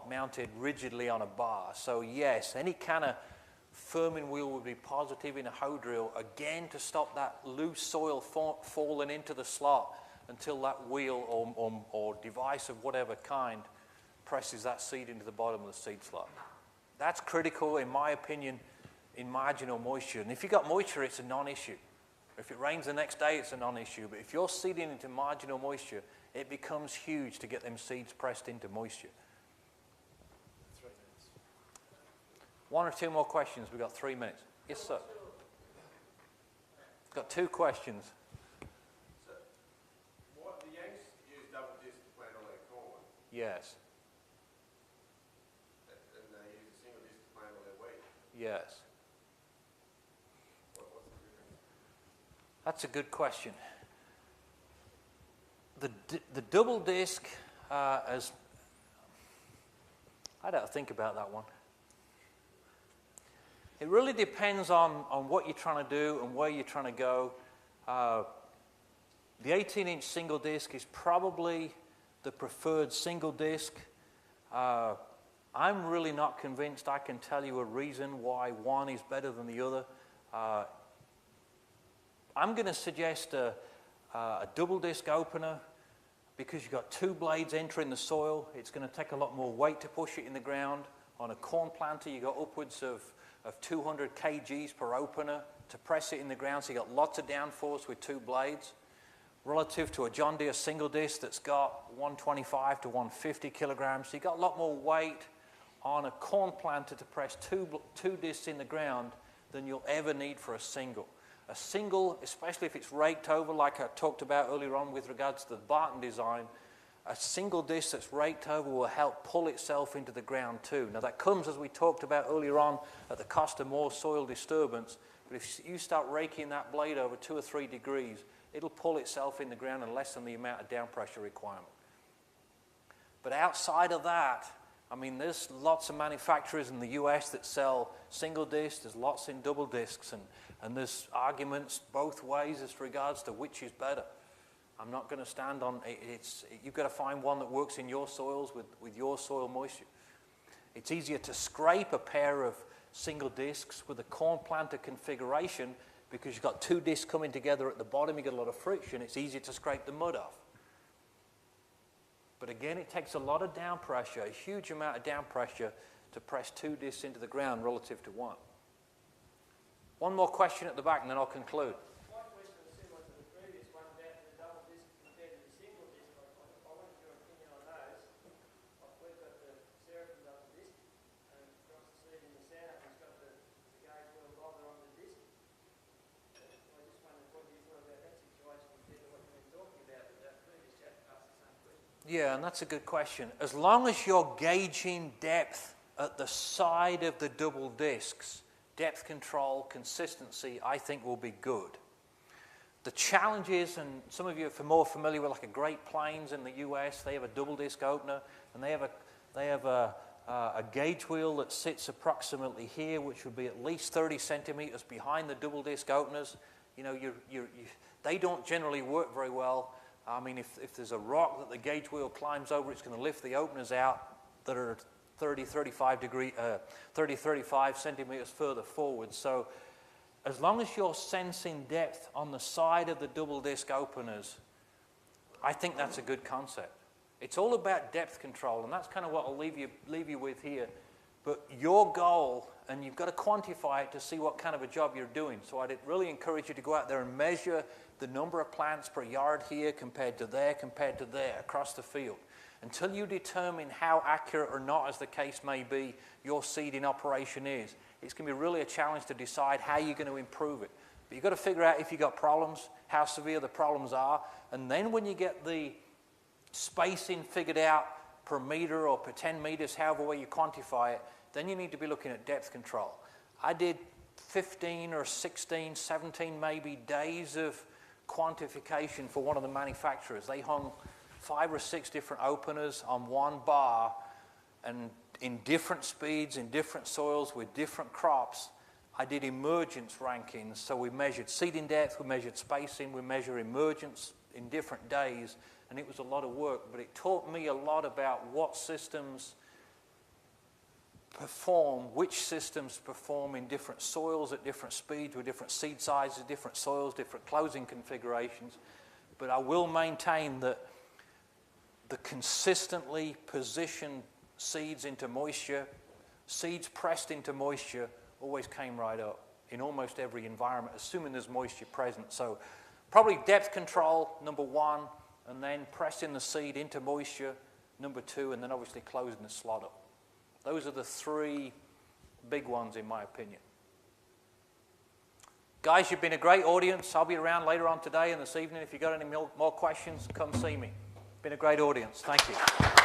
mounted rigidly on a bar. So yes, any kind of firming wheel would be positive in a hoe drill, again to stop that loose soil falling into the slot until that wheel or device of whatever kind presses that seed into the bottom of the seed slot. That's critical, in my opinion, in marginal moisture. And if you've got moisture, it's a non-issue. If it rains the next day, it's a non-issue. But if you're seeding into marginal moisture, it becomes huge to get them seeds pressed into moisture. 3 minutes. One or two more questions. We've got 3 minutes. Yes, sir. Got 2 questions. So, what the Yanks use double disc to plant all their corn? Yes. And they use a single disc to plant all their wheat? Yes. What's the difference? That's a good question. The double disc, as I'd have to think about that one. It really depends on what you're trying to do and where you're trying to go. The 18-inch single disc is probably the preferred single disc. I'm really not convinced I can tell you a reason why one is better than the other. I'm going to suggest a double disc opener because you've got 2 blades entering the soil. It's going to take a lot more weight to push it in the ground. On a corn planter, you've got upwards of 200 kgs per opener to press it in the ground, so you've got lots of downforce with 2 blades. Relative to a John Deere single disc that's got 125 to 150 kilograms, so you've got a lot more weight on a corn planter to press two discs in the ground than you'll ever need for a single. A single, especially if it's raked over, like I talked about earlier on with regards to the Barton design, a single disc that's raked over will help pull itself into the ground too. Now that comes, as we talked about earlier on, at the cost of more soil disturbance, but if you start raking that blade over 2 or 3 degrees, it'll pull itself in the ground and lessen the amount of down pressure requirement. But outside of that, I mean, there's lots of manufacturers in the US that sell single discs, there's lots in double discs, and there's arguments both ways as regards to which is better. I'm not going to stand on it. You've got to find one that works in your soils with your soil moisture. It's easier to scrape a pair of single discs with a corn planter configuration because you've got 2 discs coming together at the bottom, you get a lot of friction, it's easier to scrape the mud off. But again, it takes a lot of down pressure, a huge amount of down pressure to press 2 discs into the ground relative to 1. One more question at the back and then I'll conclude. My question was similar to the previous one about the double disc compared to the single disc. I wanted your opinion on those. We've got the Seraphim double disc and across the seed in the south, it's got the gauge wheel bobber on the disc. I just wondered what you thought about that situation compared to what you've been talking about with that previous chap asked the same question. Yeah, and that's a good question. As long as you're gauging depth at the side of the double discs, depth control, consistency, I think will be good. The challenge is, and some of you are more familiar with like a Great Plains in the US, they have a double disc opener, and they have a gauge wheel that sits approximately here, which would be at least 30 centimeters behind the double disc openers. You know, they don't generally work very well. I mean, if there's a rock that the gauge wheel climbs over, it's going to lift the openers out that are 35 centimeters further forward. So as long as you're sensing depth on the side of the double disc openers, I think that's a good concept. It's all about depth control, and that's kind of what I'll leave you with here. But your goal, and you've got to quantify it to see what kind of a job you're doing. So I'd really encourage you to go out there and measure the number of plants per yard here compared to there, across the field. Until you determine how accurate or not, as the case may be, your seeding operation is, it's going to be really a challenge to decide how you're going to improve it. But you've got to figure out if you've got problems, how severe the problems are, and then when you get the spacing figured out per meter or per 10 meters, however way you quantify it, then you need to be looking at depth control. I did 15 or 16, 17 maybe days of quantification for one of the manufacturers. They hung 5 or 6 different openers on one bar, and in different speeds, in different soils, with different crops. I did emergence rankings, so we measured seeding depth, we measured spacing, we measured emergence in different days, and it was a lot of work, but it taught me a lot about what systems which systems perform in different soils at different speeds with different seed sizes, different soils, different closing configurations. But I will maintain that the consistently positioned seeds into moisture, seeds pressed into moisture, always came right up in almost every environment, assuming there's moisture present. So probably depth control, number one, and then pressing the seed into moisture, number two, and then obviously closing the slot up. Those are the three big ones in my opinion. Guys, you've been a great audience. I'll be around later on today and this evening. If you've got any more questions, come see me. Been a great audience. Thank you.